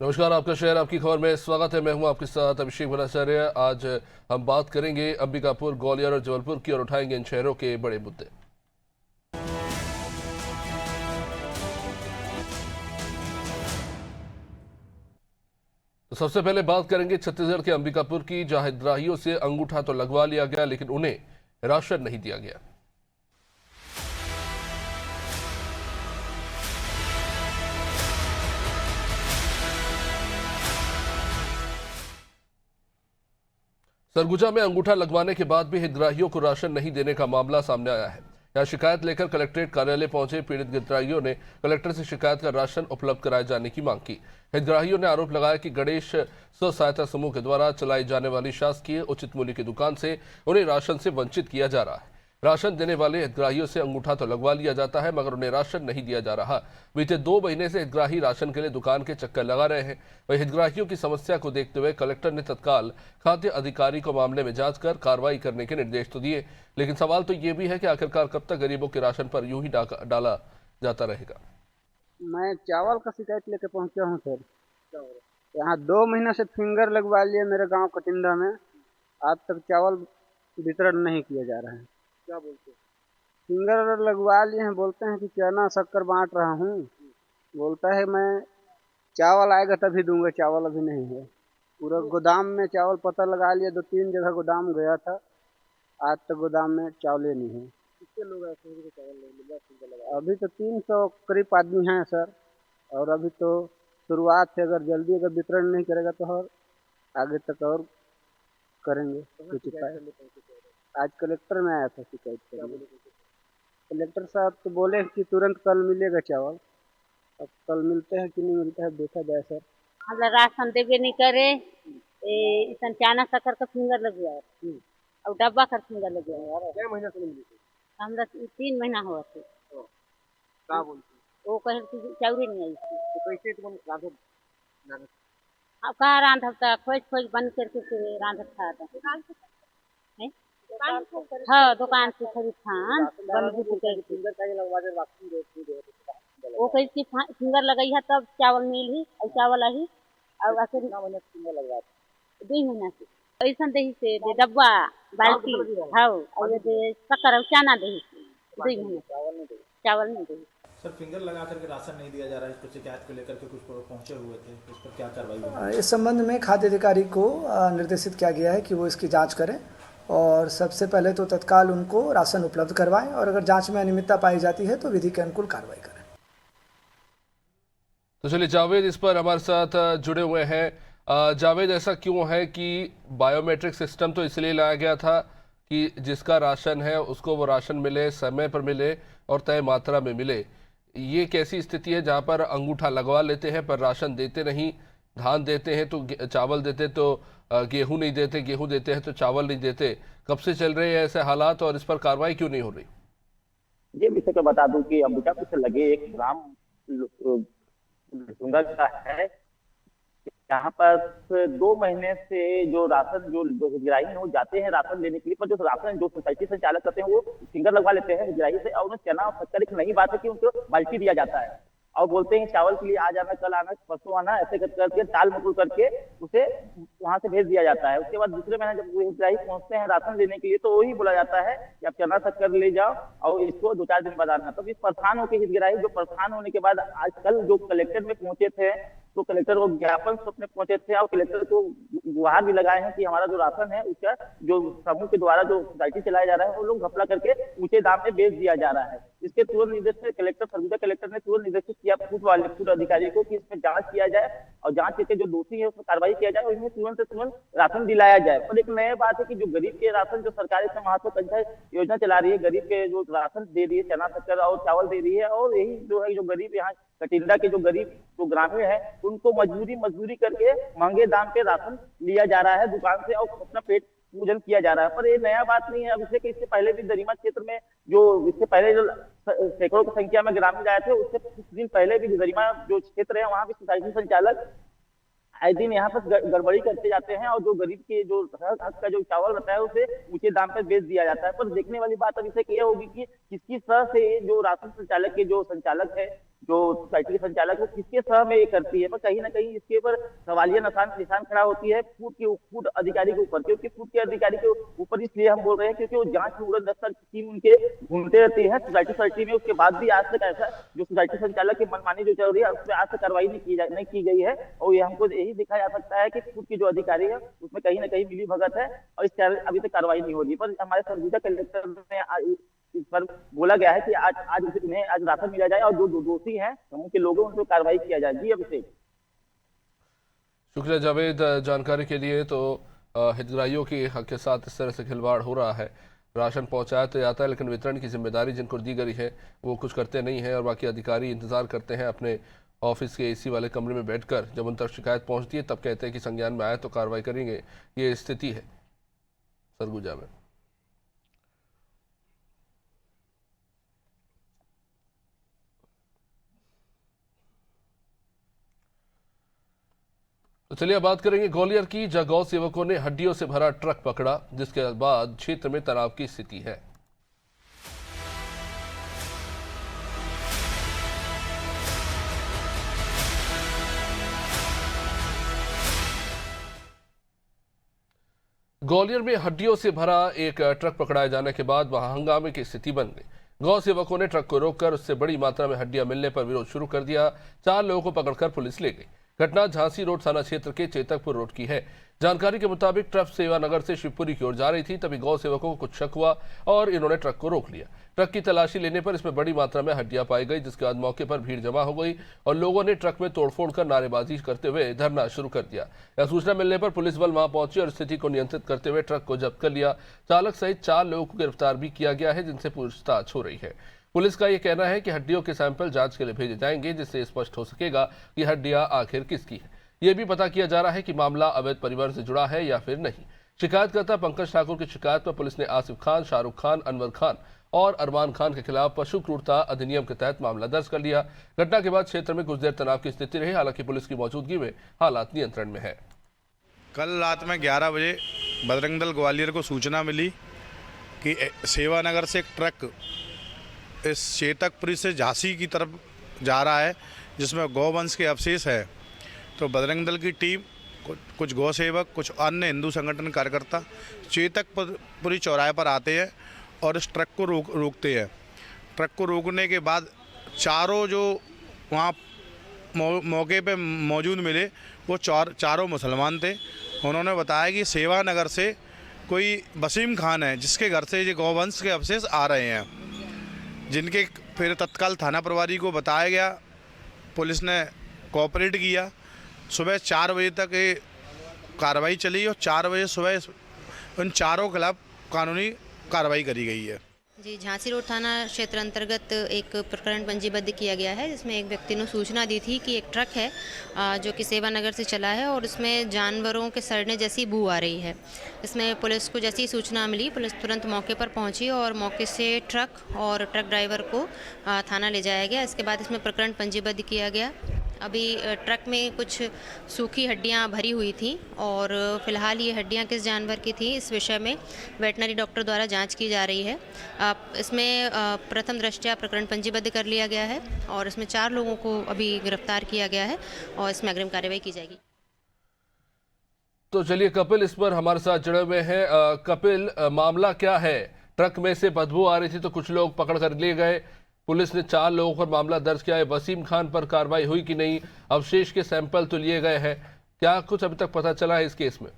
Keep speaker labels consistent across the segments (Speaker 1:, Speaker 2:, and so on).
Speaker 1: नमस्कार, आपका शहर आपकी खबर में स्वागत है। मैं हूं आपके साथ अभिषेक भट्टाचार्य। आज हम बात करेंगे अंबिकापुर, ग्वालियर और जबलपुर की और उठाएंगे इन शहरों के बड़े मुद्दे। तो सबसे पहले बात करेंगे छत्तीसगढ़ के अंबिकापुर की, जहां हितग्राहियों से अंगूठा तो लगवा लिया गया लेकिन उन्हें राशन नहीं दिया गया। सरगुजा में अंगूठा लगवाने के बाद भी हितग्राहियों को राशन नहीं देने का मामला सामने आया है। यहां शिकायत लेकर कलेक्ट्रेट कार्यालय पहुंचे पीड़ित हितग्राहियों ने कलेक्टर से शिकायत कर राशन उपलब्ध कराए जाने की मांग की। हितग्राहियों ने आरोप लगाया कि गणेश स्व सहायता समूह के द्वारा चलाई जाने वाली शासकीय उचित मूल्य की दुकान से उन्हें राशन से वंचित किया जा रहा है। राशन देने वाले हितग्राहियों से अंगूठा तो लगवा लिया जाता है मगर उन्हें राशन नहीं दिया जा रहा। बीते 2 महीने से हितग्राही राशन के लिए दुकान के चक्कर लगा रहे हैं। वही हितग्राहियों की समस्या को देखते हुए कलेक्टर ने तत्काल खाद्य अधिकारी को मामले में जांच कर कार्रवाई करने के निर्देश तो दिए, लेकिन सवाल तो ये भी है कि आखिरकार कब तक गरीबों के राशन पर यूं ही डाला जाता रहेगा।
Speaker 2: मैं चावल का शिकायत लेके पहुंचा हूं सर। यहाँ 2 महीने से फिंगर लगवा लिए मेरे गांव कटिंडा में। आज तक चावल वितरण नहीं किया जा रहा है।
Speaker 3: क्या बोलते हैं?
Speaker 2: फिंगर लगवा लिए हैं, बोलते हैं कि चना शक्कर बांट रहा हूँ। बोलता है मैं चावल आएगा तभी दूंगा, चावल अभी नहीं है। पूरा गोदाम में चावल पता लगा लिया, 2-3 जगह गोदाम गया था, आज तक गोदाम में चावल नहीं है।
Speaker 3: कितने लोग ऐसे हैं जिनको चावल नहीं मिल रहा, फिंगर लगा?
Speaker 2: अभी तो 300 करीब आदमी हैं सर, और अभी तो शुरुआत है। अगर जल्दी अगर वितरण नहीं करेगा तो और आगे तक और करेंगे कुछ
Speaker 3: शिकायत
Speaker 2: उपाय।
Speaker 3: करने पहुंचे थे?
Speaker 2: आज कलेक्टर में आया था शिकायत
Speaker 3: क्या
Speaker 2: करने।
Speaker 3: बोले थे?
Speaker 2: कलेक्टर साहब तो बोले कि तुरंत कल मिलेगा चावल। अब कल मिलते हैं कि नहीं मिलता है देखा जाए सर।
Speaker 4: हमरा राशन देबे नहीं करे। इसन चाना शक्कर का फिंगर लग गया और डब्बा का फिंगर लग गया।
Speaker 3: क्या महीना से नहीं मिली थी?
Speaker 4: हमरा 3 महीना हुआ थे।
Speaker 3: क्या बोलते हैं?
Speaker 4: वो कहे कि चाउरी नहीं आई थी।
Speaker 3: तो कैसे तुम राधे नानक?
Speaker 4: अब कहाँ रांधब था, खोज खोज बंद करके फिर रांधब था। हैं? हाँ, दुकान से खरीद खान बंद बुक करके।
Speaker 3: फिंगर का लगवा दे, राशन दे दे।
Speaker 4: वो कहे कि फिंगर लगाई है तब चावल मिली और चावल आई और आखिर
Speaker 3: कितना महीना से फिंगर लगवा?
Speaker 4: 2 महीना से ऐसा दही से दे डब्बा बाल्टी हाँ और ये दे शक्कर और चाना दही 2 महीना चावल नहीं दही।
Speaker 5: सर, फिंगर लगा करके राशन नहीं दिया जा रहा है, इसको शिकायत को लेकर के कुछ पहुंचे हुए थे, इस पर क्या कार्रवाई होगी?
Speaker 6: इस संबंध में खाद्य अधिकारी को निर्देशित किया गया है कि वो इसकी जांच करें और सबसे पहले तो तत्काल उनको राशन उपलब्ध करवाएं और अगर जांच में अनियमितता पाई जाती है तो विधि के अनुकूल कार्रवाई करें।
Speaker 1: तो चलिए, जावेद इस पर हमारे साथ जुड़े हुए हैं। जावेद, ऐसा क्यों है कि बायोमेट्रिक सिस्टम तो इसलिए लाया गया था कि जिसका राशन है उसको वो राशन मिले, समय पर मिले और तय मात्रा में मिले। ये कैसी स्थिति है जहां पर अंगूठा लगवा लेते हैं पर राशन देते नहीं? धान देते हैं तो चावल देते तो गेहूं नहीं देते, गेहूं देते हैं तो चावल नहीं देते। कब से चल रहे हैं ऐसे हालात और इस पर कार्रवाई क्यों नहीं हो रही?
Speaker 7: ये विषय को बता दूं कि अंबिकापुर से लगे एक ग्राम डुंगा का है। यहाँ पर 2 महीने से जो राशन जो हितग्राही है वो जाते हैं राशन लेने के लिए, पर जो राशन जो सोसाइटी संचालक करते हैं वो फिंगर लगवा लेते हैं हितग्राही से और उन्हें चना और शक्कर। एक नई बात है कि उनको बाल्टी दिया जाता है और बोलते हैं चावल के लिए आज आना, कल आना, परसों आना, ऐसे करके टाल मटोल करके उसे वहां से भेज दिया जाता है। उसके बाद दूसरे महीने जब हितग्राही पहुंचते हैं राशन लेने के लिए तो वही बोला जाता है कि आप चना शक्कर ले जाओ और इसको 2-4 दिन बाद आना। तो इस परेशान होकर हितग्राही जो परेशान होने के बाद आज कल जो कलेक्टर में पहुंचे थे तो कलेक्टर को ज्ञापन सौंपने पहुंचे थे और कलेक्टर को गुहार भी लगाए हैं कि हमारा जो राशन है उसका जो समूह के द्वारा जो सोसाइटी चलाया जा रहा है वो लोग घपला करके ऊंचे दाम में बेच दिया जा रहा है। इसके तुरंत निर्देश से कलेक्टर सरगुजा कलेक्टर ने तुरंत निर्देशित किया फूड अधिकारी को कि इसमें जांच किया जाए और जांच करके जो दोषी है उसमें कार्रवाई किया जाए और इन्हें तुरंत से तुरंत राशन दिलाया जाए। पर एक नई बात है कि जो गरीब के राशन जो सरकार इसमें महत्वाकांक्षी योजना चला रही है, गरीब के जो राशन दे रही है, चना शक्कर और चावल दे रही है, और यही जो है जो गरीब यहाँ कटिंडा के जो गरीब जो ग्रामीण है उनको मजदूरी करके महंगे दाम पे राशन लिया जा रहा है दुकान से और अपना पेट पूजन किया जा रहा है। पर ये नया बात नहीं है। अब इससे पहले भी दरिमा क्षेत्र में जो इससे पहले जो सैकड़ों की संख्या में ग्रामीण आए थे, उससे कुछ दिन पहले भी दरिमा जो क्षेत्र है वहां भी सोसाइटी संचालक आए दिन यहाँ पर गड़बड़ी करते जाते हैं और जो गरीब के जो हक का जो चावल रहता है उसे ऊंचे दाम पर बेच दिया जाता है। पर देखने वाली बात अब इसे यह होगी कि किसकी तरह से जो राशन संचालक के जो संचालक है जो सोसाइटी के संचालक वो किसके सह में ये करती है, पर कहीं ना कहीं इसके ऊपर सवालिया निशान खड़ा होती है फूड अधिकारी के ऊपर, क्योंकि फूड के अधिकारी के ऊपर इसलिए हम बोल रहे हैं क्योंकि वो जांच में उड़न दस्ता टीम उनके घूमते रहती है सोसाइटी में। उसके बाद भी आज तक ऐसा जो सोसाइटी संचालक की मनमानी जो चल रही है उसमें आज तक कार्रवाई नहीं की गई है, और ये हमको यही देखा जा सकता है कि फूड के जो अधिकारी है उसमें कहीं ना कहीं मिली भगत है और इस अभी तक कार्रवाई नहीं हो रही। पर हमारे सरगुजा कलेक्टर ने इस पर बोला गया है कि आज उन्हें आज राशन मिला जाए और जो दोषी हैं समूह के लोगों उन पर कार्रवाई किया जाए। जी अभिषेक।
Speaker 1: शुक्रिया जावेद जानकारी के लिए। तो हितग्राहियों के हक के साथ इस तरह से खिलवाड़ हो रहा है। राशन पहुंचाया तो जाता है लेकिन वितरण की जिम्मेदारी जिनको दी गई है वो कुछ करते नहीं हैं और बाकी अधिकारी इंतजार करते हैं अपने ऑफिस के एसी वाले कमरे में बैठकर। जब उन तक शिकायत पहुंचती है तब कहते हैं कि संज्ञान में आए तो कार्रवाई करेंगे। ये स्थिति है सरगुजा में। तो चलिए अब बात करेंगे ग्वालियर की, जहां गौ सेवकों ने हड्डियों से भरा ट्रक पकड़ा, जिसके बाद क्षेत्र में तनाव की स्थिति है। ग्वालियर में हड्डियों से भरा एक ट्रक पकड़ाए जाने के बाद वहां हंगामे की स्थिति बन गई। गौ सेवकों ने ट्रक को रोककर उससे बड़ी मात्रा में हड्डियां मिलने पर विरोध शुरू कर दिया। 4 लोगों को पकड़कर पुलिस ले गई। घटना झांसी रोड थाना क्षेत्र के चेतकपुर रोड की है। जानकारी के मुताबिक ट्रक सेवानगर से शिवपुरी की ओर जा रही थी, तभी गौ सेवकों को कुछ शक हुआ और इन्होंने ट्रक को रोक लिया। ट्रक की तलाशी लेने पर इसमें बड़ी मात्रा में हड्डियां पाई गई, जिसके बाद मौके पर भीड़ जमा हो गई और लोगों ने ट्रक में तोड़फोड़ कर नारेबाजी करते हुए धरना शुरू कर दिया। यह सूचना मिलने पर पुलिस बल वहां पहुंची और स्थिति को नियंत्रित करते हुए ट्रक को जब्त कर लिया। चालक सहित 4 लोगों को गिरफ्तार भी किया गया है, जिनसे पूछताछ हो रही है। पुलिस का यह कहना है कि हड्डियों के सैंपल जांच के लिए भेजे जाएंगे, जिससे स्पष्ट हो सकेगा कि हड्डियां आखिर किसकी है। यह भी पता किया जा रहा है कि मामला अवैध परिवहन से जुड़ा है या फिर नहीं। शिकायतकर्ता पंकज ठाकुर की शिकायत पर पुलिस ने आसिफ खान, शाहरुख खान, अनवर खान और अरमान खान के खिलाफ पशु क्रूरता अधिनियम के तहत मामला दर्ज कर लिया। घटना के बाद क्षेत्र में कुछ देर तनाव की स्थिति रही, हालांकि पुलिस की मौजूदगी में हालात नियंत्रण में है।
Speaker 8: कल रात में 11 बजे बजरंग दल ग्वालियर को सूचना मिली कि सेवानगर से एक ट्रक इस चेतकपुरी से झांसी की तरफ जा रहा है, जिसमें गौवंश के अवशेष है। तो बजरंग दल की टीम, कुछ गौ सेवक, कुछ अन्य हिंदू संगठन कार्यकर्ता चेतकपुरी चौराहे पर आते हैं और इस ट्रक को रोकते हैं। ट्रक को रोकने के बाद चारों जो वहाँ मौके पे मौजूद मिले वो चारों मुसलमान थे। उन्होंने बताया कि सेवानगर से कोई वसीम खान है जिसके घर से ये गौवंश के अवशेष आ रहे हैं, जिनके फिर तत्काल थाना प्रभारी को बताया गया। पुलिस ने कोऑपरेट किया। सुबह 4 बजे तक ये कार्रवाई चली और 4 बजे सुबह उन चारों के खिलाफ कानूनी कार्रवाई करी गई है।
Speaker 9: जी, झांसी रोड थाना क्षेत्र अंतर्गत एक प्रकरण पंजीबद्ध किया गया है, जिसमें एक व्यक्ति ने सूचना दी थी कि एक ट्रक है जो कि सेवानगर से चला है और उसमें जानवरों के सड़ने जैसी बू आ रही है। इसमें पुलिस को जैसी सूचना मिली, पुलिस तुरंत मौके पर पहुंची और मौके से ट्रक और ट्रक ड्राइवर को थाना ले जाया गया। इसके बाद इसमें प्रकरण पंजीबद्ध किया गया। अभी ट्रक में कुछ सूखी हड्डियां भरी हुई थी और फिलहाल ये हड्डियां किस जानवर की थी इस विषय में वेटनरी डॉक्टर द्वारा जांच की जा रही है। इसमें प्रथम दृष्टया प्रकरण पंजीबद्ध कर लिया गया है और इसमें 4 लोगों को अभी गिरफ्तार किया गया है और इसमें अग्रिम कार्रवाई की जाएगी।
Speaker 1: तो चलिए कपिल इस पर हमारे साथ जुड़े हुए हैं। कपिल, मामला क्या है? ट्रक में से बदबू आ रही थी तो कुछ लोग पकड़ कर लिए गए, पुलिस ने 4 लोगों पर मामला दर्ज किया है। वसीम खान पर कार्रवाई हुई कि नहीं? अवशेष के सैंपल तो लिए गए हैं, क्या कुछ अभी तक पता चला है इस केस में?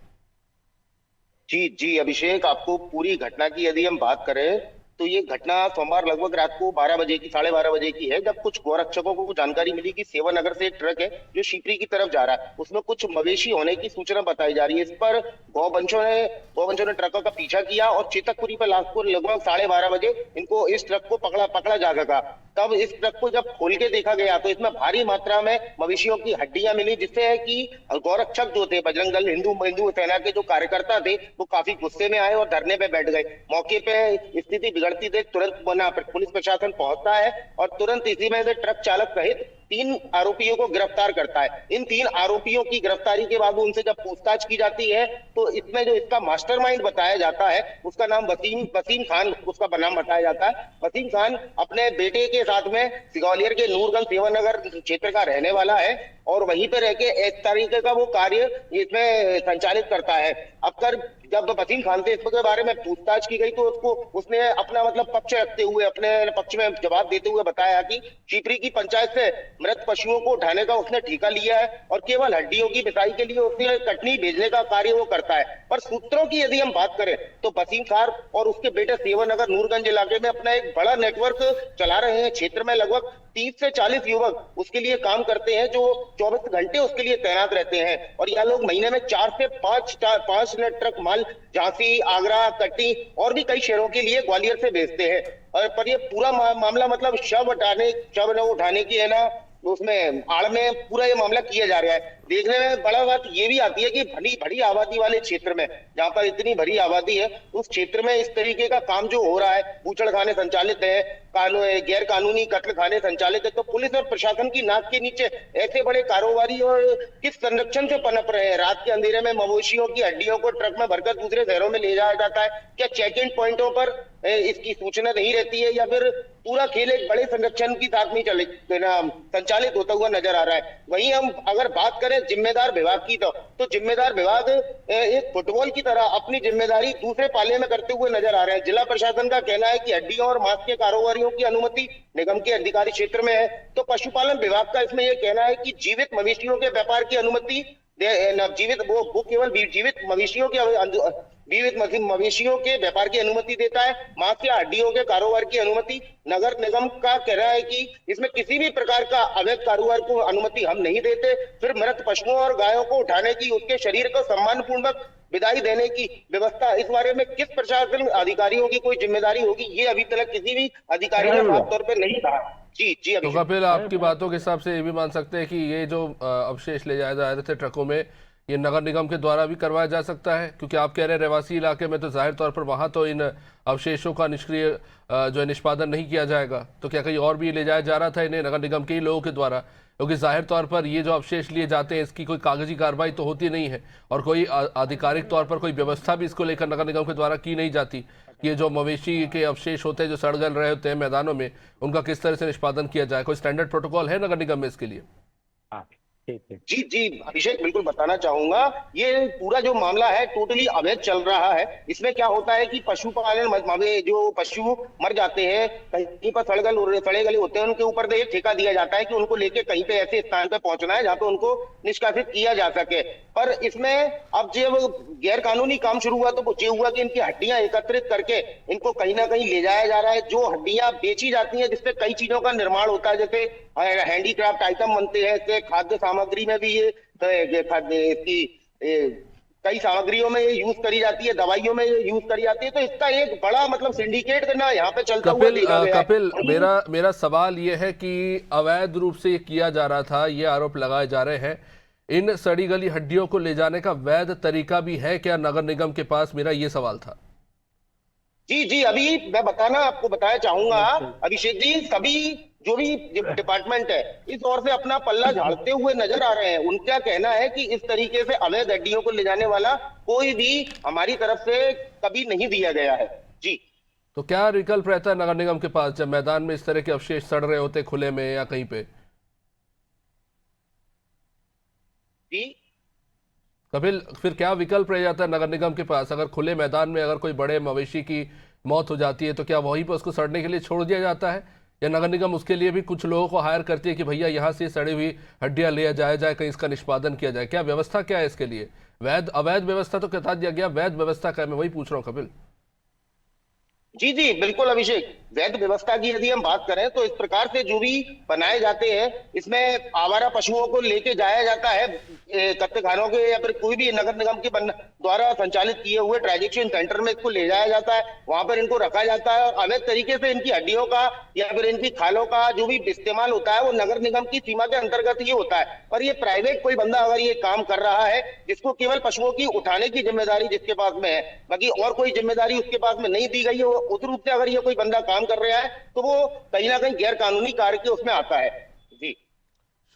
Speaker 10: जी अभिषेक, आपको पूरी घटना की यदि हम बात करें तो ये घटना सोमवार लगभग रात को 12 बजे की 12:30 बजे की है, जब कुछ गौरक्षकों को जानकारी मिली कि सेवानगर से एक ट्रक है जो शिवपुरी की तरफ जा रहा है, उसमें कुछ मवेशी होने की सूचना बताई जा रही है। इस पर गौवंशों ने ट्रकों का पीछा किया और चेतकपुरी पर लगभग 12:30 बजे इनको इस ट्रक को पकड़ा जा सका। तब इस ट्रक को जब खोल के देखा गया तो इसमें भारी मात्रा में मवेशियों की हड्डियां मिली, जिससे है कि गौरक्षक जो थे, बजरंग दल हिंदू सेना के जो कार्यकर्ता थे, वो काफी गुस्से में आए और धरने पे बैठ गए। मौके पे स्थिति बिगड़ती देख तुरंत पुलिस प्रशासन पहुंचता है और तुरंत इसी में से ट्रक चालक सहित 3 आरोपियों को गिरफ्तार करता है। इन 3 आरोपियों की गिरफ्तारी के बाद उनसे जब पूछताछ की जाती है तो इसमें जो इसका मास्टरमाइंड बताया जाता है उसका नाम वसीम खान उसका नाम बताया जाता है। वसीम खान अपने बेटे के साथ में ग्वालियर के नूरगंज सेवानगर क्षेत्र का रहने वाला है और वहीं पे रह के इस तरीके का वो कार्य इसमें संचालित करता है। अब जब वसीम खान से इसके बारे में पूछताछ की गई तो उसने अपना मतलब पक्ष रखते हुए अपने पक्ष में जवाब देते हुए बताया कि शिवपुरी की पंचायत से मृत पशुओं को उठाने का उसने ठेका लिया है और केवल हड्डियों की पिसाई के लिए उसने कटनी भेजने का कार्य वो करता है। पर सूत्रों की यदि हम बात करें तो वसीम खान और उसके बेटे सेवानगर नूरगंज इलाके में अपना एक बड़ा नेटवर्क चला रहे हैं। क्षेत्र में लगभग 30 से 40 युवक उसके लिए काम करते हैं जो 24 घंटे उसके लिए तैनात रहते हैं और यह लोग महीने में 4 से 5 ट्रक माल झांसी, आगरा, कटनी और भी कई शहरों के लिए ग्वालियर से भेजते हैं। और पर ये पूरा मामला मतलब शव उठाने की है ना उसमें आड़ में पूरा ये मामला किया जा रहा है। देखने में बड़ा बात ये भी आती है कि बड़ी आबादी वाले क्षेत्र में जहां पर इतनी बड़ी आबादी है उस क्षेत्र में इस तरीके का काम जो हो रहा है, बूचड़ खाने संचालित है, गैर कानूनी कत्ल खाने संचालित है, तो पुलिस और प्रशासन की नाक के नीचे ऐसे बड़े कारोबारी और किस संरक्षण से पनप रहे हैं। रात के अंधेरे में मवेशियों की हड्डियों को ट्रक में भरकर दूसरे शहरों में ले जाया जाता है। क्या चेक इन पॉइंटों पर इसकी सूचना नहीं रहती है या फिर पूरा खेल एक बड़े संरक्षण की साथ में संचालित होता हुआ नजर आ रहा है। वहीं हम अगर बात करें जिम्मेदार विभाग की तो जिम्मेदार विभाग एक फुटबॉल की तरह अपनी जिम्मेदारी दूसरे पाले में करते हुए नजर आ रहे हैं। जिला प्रशासन का कहना है कि हड्डियों और मांस के कारोबारियों की अनुमति निगम के अधिकारी क्षेत्र में है, तो पशुपालन विभाग का इसमें यह कहना है कि जीवित मवेशियों के व्यापार की अनुमति वो केवल जीवित मवेशियों के व्यापार की अनुमति देता है। मांस या हड्डियों के कारोबार की अनुमति नगर निगम का कहना है कि इसमें किसी भी प्रकार का अवैध कारोबार को अनुमति हम नहीं देते। फिर मृत पशुओं और गायों को उठाने की, उसके शरीर को सम्मान पूर्वक विदाई देने की व्यवस्था, इस बारे में किस प्रशासन अधिकारियों की कोई जिम्मेदारी होगी, ये अभी तक किसी भी अधिकारी ने साफ तौर पर नहीं कहा। जी
Speaker 1: तो कपिल, आपकी बातों के हिसाब से ये भी मान सकते हैं कि ये जो अवशेष ले जाए जा रहे थे ट्रकों में, ये नगर निगम के द्वारा भी करवाया जा सकता है? क्योंकि आप कह रहे हैं रहवासी इलाके में तो जाहिर तौर पर वहां तो इन अवशेषों का निष्क्रिय जो है निष्पादन नहीं किया जाएगा, तो क्या कहीं और भी ले जाया जा रहा था इन्हें नगर निगम के ही लोगों के द्वारा? क्योंकि जाहिर तौर पर ये जो अवशेष लिए जाते हैं इसकी कोई कागजी कार्रवाई तो होती नहीं है और कोई आधिकारिक तौर पर कोई व्यवस्था भी इसको लेकर नगर निगम के द्वारा की नहीं जाती। ये जो मवेशी के अवशेष होते हैं जो सड़ गल रहे होते हैं मैदानों में, उनका किस तरह से निष्पादन किया जाए? कोई स्टैंडर्ड प्रोटोकॉल है नगर निगम में इसके लिए?
Speaker 10: जी जी अभिषेक, बिल्कुल बताना चाहूंगा। ये पूरा जो मामला है टोटली अवैध चल रहा है। इसमें क्या होता है कि पशुपालन जो पशु मर जाते हैं, कहीं पर सड़े गले होते हैं, उनके ऊपर एक ठेका दिया जाता है कि उनको लेके कहीं पे ऐसे स्थान पे पहुंचना है जहां पे उनको निष्कासित किया जा सके। पर इसमें अब जब गैर कानूनी काम शुरू हुआ तो ये हुआ कि इनकी हड्डियां एकत्रित करके इनको कहीं ना कहीं ले जाया जा रहा है। जो हड्डियां बेची जाती हैं जिससे कई चीजों का निर्माण होता है, जैसे हैंडीक्राफ्ट आइटम बनते हैं, इससे खाद्य सामग्री में भी ये इसकी कई सामग्रियों में ये यूज करी जाती है, दवाइयों में ये यूज करी जाती है। तो इसका एक बड़ा मतलब सिंडिकेट ना यहाँ पे चलता हुआ देखा गया है।
Speaker 1: कपिल, मेरा सवाल ये है कि अवैध रूप से ये किया जा रहा था, ये आरोप लगाए जा रहे हैं, इन सड़ी गली हड्डियों को ले जाने का वैध तरीका भी है क्या नगर निगम के पास? मेरा ये सवाल था।
Speaker 10: जी जी, अभी मैं आपको बताना चाहूंगा अभिषेक जी, सभी जो भी डिपार्टमेंट है इस ओर से अपना पल्ला झाड़ते हुए नजर आ रहे हैं। उनका कहना है कि इस तरीके से अवैध हड्डियों को ले जाने वाला कोई भी हमारी तरफ से कभी नहीं दिया गया है। जी,
Speaker 1: तो क्या विकल्प रहता है नगर निगम के पास जब मैदान में इस तरह के अवशेष सड़ रहे होते खुले में या कहीं पे?
Speaker 10: जी
Speaker 1: कपिल, फिर क्या विकल्प रह जाता है नगर निगम के पास? अगर खुले मैदान में अगर कोई बड़े मवेशी की मौत हो जाती है तो क्या वहीं पर उसको सड़ने के लिए छोड़ दिया जाता है, या नगर निगम उसके लिए भी कुछ लोगों को हायर करती है कि भैया यहाँ से सड़ी हुई हड्डियां ले जाए, कहीं इसका निष्पादन किया जाए? क्या व्यवस्था क्या है इसके लिए? वैध अवैध व्यवस्था तो कहता दिया गया, वैध व्यवस्था क्या? मैं वही पूछ रहा हूँ कपिल।
Speaker 10: जी जी बिल्कुल अभिषेक, वैध व्यवस्था की यदि हम बात करें तो इस प्रकार से जो भी बनाए जाते हैं, इसमें आवारा पशुओं को लेके जाया जाता है कत्तखानों के या फिर कोई भी नगर निगम के द्वारा संचालित किए हुए ट्रांजैक्शन सेंटर में इसको ले जाया जाता है, वहां पर इनको रखा जाता है और अवैध तरीके से इनकी हड्डियों का या फिर इनकी खालों का जो भी इस्तेमाल होता है वो नगर निगम की सीमा के अंतर्गत ही होता है। पर ये प्राइवेट कोई बंदा अगर ये काम कर रहा है जिसको केवल पशुओं की उठाने की जिम्मेदारी जिसके पास में है, बाकी और कोई जिम्मेदारी उसके पास में नहीं दी गई है, उस रूप से अगर ये कोई बंदा काम कर रहा है तो वो कहीं ना कहीं गैर कानूनी कार्य के उसमें आता है। जी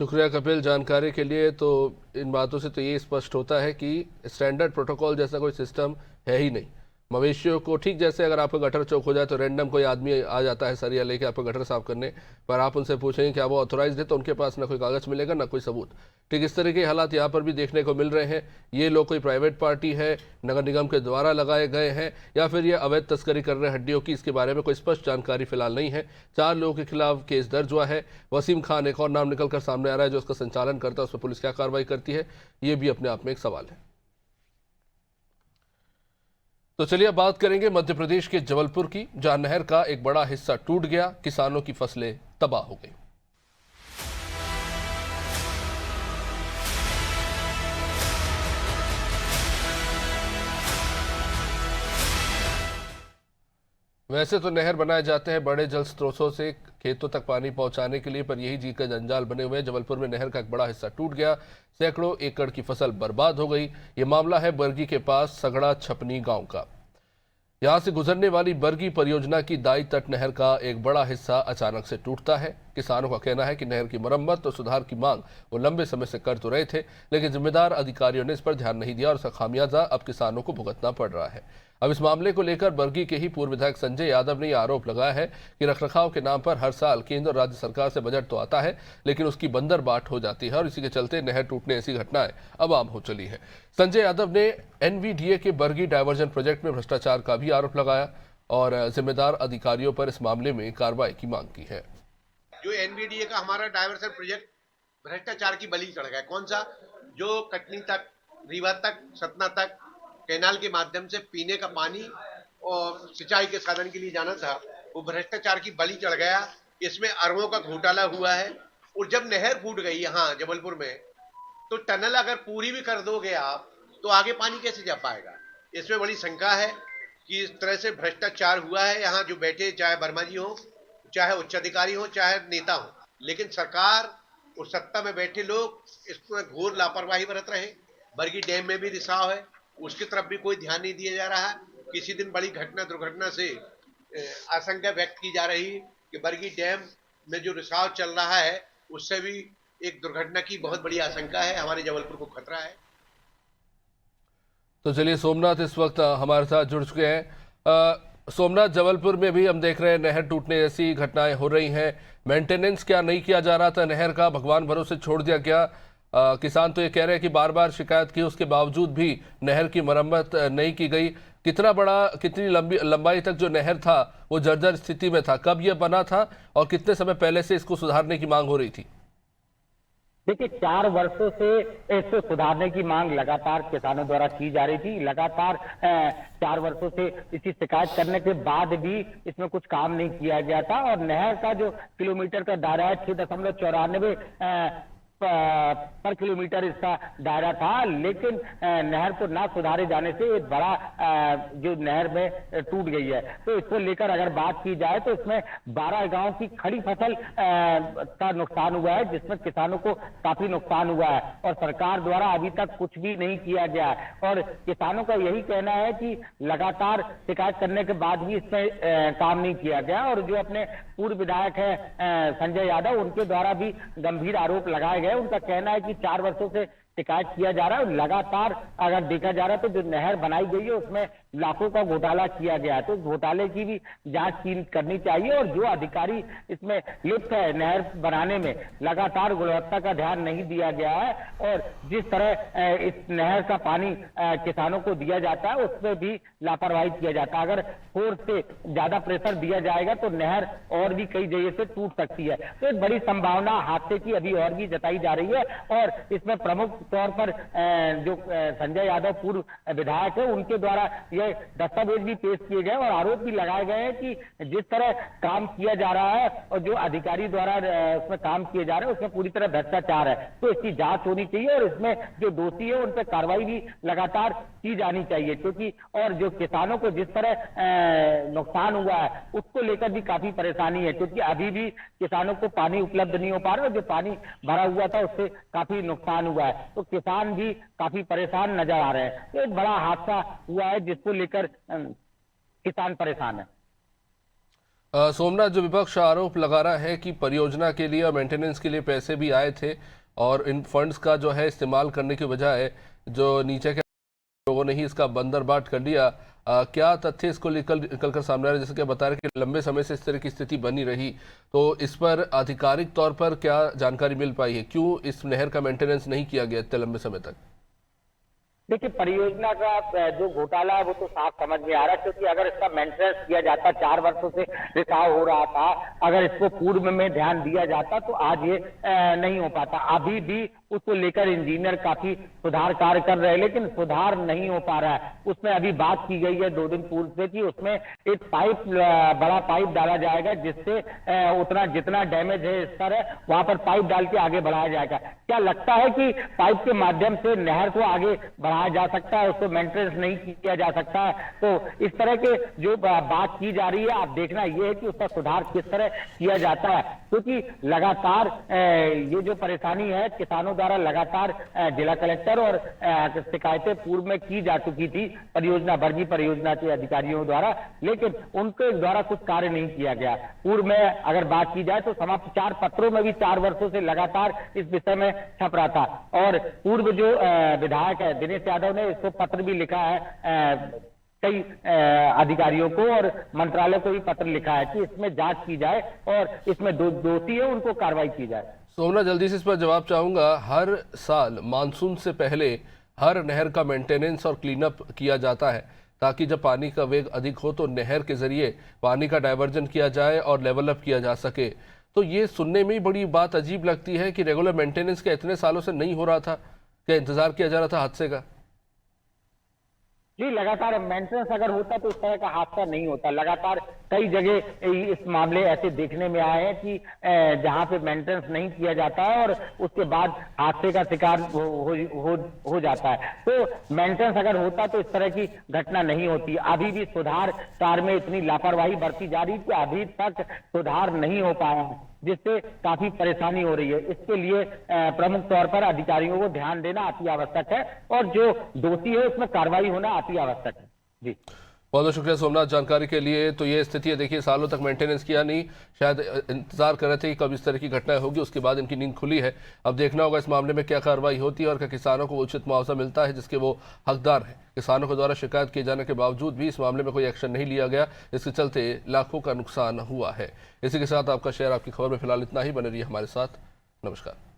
Speaker 1: शुक्रिया कपिल जानकारी के लिए। तो इन बातों से तो ये स्पष्ट होता है कि स्टैंडर्ड प्रोटोकॉल जैसा कोई सिस्टम है ही नहीं। मवेशियों को ठीक जैसे अगर आपका गटर चौक हो जाए तो रैंडम कोई आदमी आ जाता है सरिया लेके आपका गटर साफ करने, पर आप उनसे पूछेंगे क्या वो ऑथोराइज्ड है तो उनके पास ना कोई कागज़ मिलेगा ना कोई सबूत। ठीक इस तरह के हालात यहाँ पर भी देखने को मिल रहे हैं। ये लोग कोई प्राइवेट पार्टी है, नगर निगम के द्वारा लगाए गए हैं, या फिर ये अवैध तस्करी कर रहे हड्डियों की, इसके बारे में कोई स्पष्ट जानकारी फिलहाल नहीं है। 4 लोगों के खिलाफ केस दर्ज हुआ है। वसीम खान एक और नाम निकलकर सामने आ रहा है जो उसका संचालन करता है, उस पर पुलिस क्या कार्रवाई करती है, ये भी अपने आप में एक सवाल है। तो चलिए अब बात करेंगे मध्य प्रदेश के जबलपुर की, जहां नहर का एक बड़ा हिस्सा टूट गया, किसानों की फसलें तबाह हो गई। वैसे तो नहर बनाए जाते हैं बड़े जल स्रोतों से खेतों तक पानी पहुंचाने के लिए, पर यही जी का जंजाल बने हुए हैं। जबलपुर में नहर का एक बड़ा हिस्सा टूट गया, सैकड़ों एकड़ की फसल बर्बाद हो गई। ये मामला है बरगी के पास सगड़ा छपनी गांव का। यहां से गुजरने वाली बरगी परियोजना की दाई तट नहर का एक बड़ा हिस्सा अचानक से टूटता है। किसानों का कहना है कि नहर की मरम्मत और सुधार की मांग वो लंबे समय से कर तो रहे थे, लेकिन जिम्मेदार अधिकारियों ने इस पर ध्यान नहीं दिया और उसका खामियाजा अब किसानों को भुगतना पड़ रहा है। अब इस मामले को लेकर बरगी के ही पूर्व विधायक संजय यादव ने आरोप लगाया है कि रखरखाव के नाम पर हर साल केंद्र और राज्य सरकार से बजट तो आता है, लेकिन उसकी बंदरबाट हो जाती है और इसी के चलते नहर टूटने ऐसी घटनाएं अब आम हो चली है। संजय यादव ने एनवीडीए के बरगी डायवर्जन प्रोजेक्ट में भ्रष्टाचार का भी आरोप लगाया और जिम्मेदार अधिकारियों पर इस मामले में कार्रवाई की मांग की है।
Speaker 11: जो एनवीडीए का हमारा डायवर्सन प्रोजेक्ट भ्रष्टाचार की बलि चढ़ गया। कौन सा? जो कटनी तक, रीवा तक, सतना तक कैनाल के माध्यम से पीने का पानी और सिंचाई के साधन के लिए जाना था, वो भ्रष्टाचार की बलि चढ़ गया। इसमें अरबों का घोटाला हुआ है। और जब नहर फूट गई यहाँ जबलपुर में, तो टनल अगर पूरी भी कर दोगे आप तो आगे पानी कैसे जा पाएगा? इसमें बड़ी शंका है कि इस तरह से भ्रष्टाचार हुआ है। यहाँ जो बैठे, चाहे वर्मा जी हो, चाहे उच्चाधिकारी हो, चाहे नेता हो, लेकिन सरकार और सत्ता में बैठे लोग इसमें घोर लापरवाही बरत रहे। बरगी डैम में भी रिसाव है, उसकी तरफ भी कोई ध्यान नहीं दिया जा रहा है। किसी दिन बड़ी दुर्घटना से आशंका व्यक्त की जा रही कि बरगी डैम में जो रिसाव चल रहा है उससे भी एक दुर्घटना की बहुत बड़ी आशंका है। हमारे जबलपुर को खतरा है।
Speaker 1: तो चलिए सोमनाथ इस वक्त हमारे साथ जुड़ चुके हैं। सोमनाथ, जबलपुर में भी हम देख रहे हैं नहर टूटने जैसी घटनाएं हो रही हैं। मेंटेनेंस क्या नहीं किया जा रहा था नहर का, भगवान भरोसे छोड़ दिया गया? किसान तो ये कह रहे हैं कि बार बार शिकायत की, उसके बावजूद भी नहर की मरम्मत नहीं की गई। कितनी लंबाई तक जो नहर था वो जर्जर स्थिति में था? कब यह बना था और कितने समय पहले से इसको सुधारने की मांग हो रही थी?
Speaker 12: देखिए, 4 वर्षों से इसको सुधारने की मांग लगातार किसानों द्वारा की जा रही थी। लगातार 4 वर्षों से इसकी शिकायत करने के बाद भी इसमें कुछ काम नहीं किया गया था और नहर का जो किलोमीटर का दायरा है 6.94 पर किलोमीटर इसका दायरा था, लेकिन नहर को ना सुधारे जाने से एक बड़ा जो नहर में टूट गई है। तो इसको लेकर अगर बात की जाए तो इसमें 12 गांव की खड़ी फसल का नुकसान हुआ है, जिसमें किसानों को काफी नुकसान हुआ है और सरकार द्वारा अभी तक कुछ भी नहीं किया गया है। और किसानों का यही कहना है कि लगातार शिकायत करने के बाद भी इसमें काम नहीं किया गया। और जो अपने पूर्व विधायक है संजय यादव, उनके द्वारा भी गंभीर आरोप लगाए गए। उनका कहना है कि 4 वर्षों से शिकायत किया जा रहा है और लगातार अगर देखा जा रहा है तो जो नहर बनाई गई है उसमें लाखों का घोटाला किया गया है। तो घोटाले की भी जांच करनी चाहिए और जो अधिकारी इसमें लिप्त है नहर बनाने में, लगातार गुणवत्ता का ध्यान नहीं दिया गया है और जिस तरह इस नहर का पानी किसानों को दिया जाता है उसमें भी लापरवाही किया जाता है। अगर फोर्स से ज्यादा प्रेशर दिया जाएगा तो नहर और भी कई जगह से टूट सकती है। तो एक बड़ी संभावना हादसे की अभी और भी जताई जा रही है और इसमें प्रमुख तौर पर जो संजय यादव पूर्व विधायक है, उनके द्वारा ये दस्तावेज भी पेश किए गए और आरोप भी लगाए गए हैं कि जिस तरह काम किया जा रहा है और जो अधिकारी द्वारा उसमें काम किए जा रहे हैं उसमें पूरी तरह भ्रष्टाचार है। तो इसकी जांच होनी चाहिए और इसमें जो दोषी है उन पर कार्रवाई भी लगातार की जानी चाहिए, क्योंकि और जो किसानों को जिस तरह नुकसान हुआ है उसको लेकर भी काफी परेशानी है, क्योंकि अभी भी किसानों को पानी उपलब्ध नहीं हो पा रहा है। जो पानी भरा हुआ था उससे काफी नुकसान हुआ है, तो किसान भी काफी परेशान नजर आ रहे हैं। तो एक बड़ा हादसा हुआ है जिसको लेकर किसान परेशान है।
Speaker 1: सोमनाथ, जो विपक्ष आरोप लगा रहा है कि परियोजना के लिए और मेंटेनेंस के लिए पैसे भी आए थे और इन फंड्स का जो है इस्तेमाल करने के बजाय जो नीचे के लोगों ने ही इसका बंदरबाट कर दिया, क्या तथ्य इसको निकल कर सामने आ रहे हैं? जैसे कि बता रहे कि लंबे समय से इस तरह की स्थिति बनी रही, तो इस पर आधिकारिक तौर पर क्या जानकारी मिल पाई है? क्यों इस नहर का मेंटेनेंस नहीं किया गया इतने लंबे समय तक?
Speaker 12: देखिए, परियोजना का जो घोटाला है वो तो साफ समझ में आ रहा है, क्योंकि अगर इसका मेंटेनेंस किया जाता, 4 वर्षों से रिसाव हो रहा था, अगर इसको पूर्व में ध्यान दिया जाता तो आज ये नहीं हो पाता। अभी भी उसको लेकर इंजीनियर काफी सुधार कार्य कर रहे हैं, लेकिन सुधार नहीं हो पा रहा है। उसमें अभी बात की गई है 2 दिन पूर्व से कि उसमें एक पाइप, बड़ा पाइप डाला जाएगा, जिससे उतना जितना डैमेज है स्तर है वहां पर पाइप डाल के आगे बढ़ाया जाएगा। क्या लगता है कि पाइप के माध्यम से नहर को आगे बढ़ाया जा सकता है, उसको मेंटेनेंस नहीं किया जा सकता है? तो इस तरह के जो बात की जा रही है, आप देखना ये है कि उसका सुधार किस तरह किया जाता है, क्योंकि लगातार ये जो परेशानी है किसानों द्वारा लगातार जिला कलेक्टर और शिकायतें पूर्व में की जा चुकी थी परियोजना, बरगी परियोजना के अधिकारियों द्वारा, लेकिन उनके द्वारा कुछ कार्य नहीं किया गया। पूर्व में अगर बात की जाए तो समाचार पत्रों में भी 4 वर्षों से लगातार इस विषय में छप रहा था, और पूर्व जो विधायक है दिनेश यादव ने इसको पत्र भी लिखा है, कई अधिकारियों को और मंत्रालय को भी पत्र लिखा है कि इसमें जांच की जाए और इसमें दोषी है उनको कार्रवाई की जाए।
Speaker 1: सोमनाथ, जल्दी से इस पर जवाब चाहूंगा। हर साल मानसून से पहले हर नहर का मेंटेनेंस और क्लीनअप किया जाता है ताकि जब पानी का वेग अधिक हो तो नहर के जरिए पानी का डायवर्जन किया जाए और लेवल अप किया जा सके। तो ये सुनने में ही बड़ी बात अजीब लगती है कि रेगुलर मेंटेनेंस क्या इतने सालों से नहीं हो रहा था? क्या इंतजार किया जा रहा था हादसे का?
Speaker 12: जी, लगातार मेंटेनेंस अगर होता तो इस तरह का हादसा नहीं होता। लगातार कई जगह इस मामले ऐसे देखने में आए हैं कि जहां पे मेंटेनेंस नहीं किया जाता है और उसके बाद हादसे का शिकार हो जाता है। तो मेंटेनेंस अगर होता तो इस तरह की घटना नहीं होती। अभी भी सुधार कार्य में इतनी लापरवाही बरती जा रही है कि अभी तक सुधार नहीं हो पाया है, जिससे काफी परेशानी हो रही है। इसके लिए प्रमुख तौर पर अधिकारियों को ध्यान देना अति आवश्यक है और जो दोषी है उसमें कार्रवाई होना अति आवश्यक है। जी,
Speaker 1: बहुत बहुत शुक्रिया सोमनाथ जानकारी के लिए। तो ये स्थिति है, देखिए सालों तक मेंटेनेंस किया नहीं, शायद इंतजार कर रहे थे कि कब इस तरह की घटनाएं होगी, उसके बाद इनकी नींद खुली है। अब देखना होगा इस मामले में क्या कार्रवाई होती है और क्या किसानों को उचित मुआवजा मिलता है जिसके वो हकदार हैं। किसानों के द्वारा शिकायत किए जाने के बावजूद भी इस मामले में कोई एक्शन नहीं लिया गया, इसके चलते लाखों का नुकसान हुआ है। इसी के साथ आपका शहर आपकी खबर में फिलहाल इतना ही। बने रहिए हमारे साथ। नमस्कार।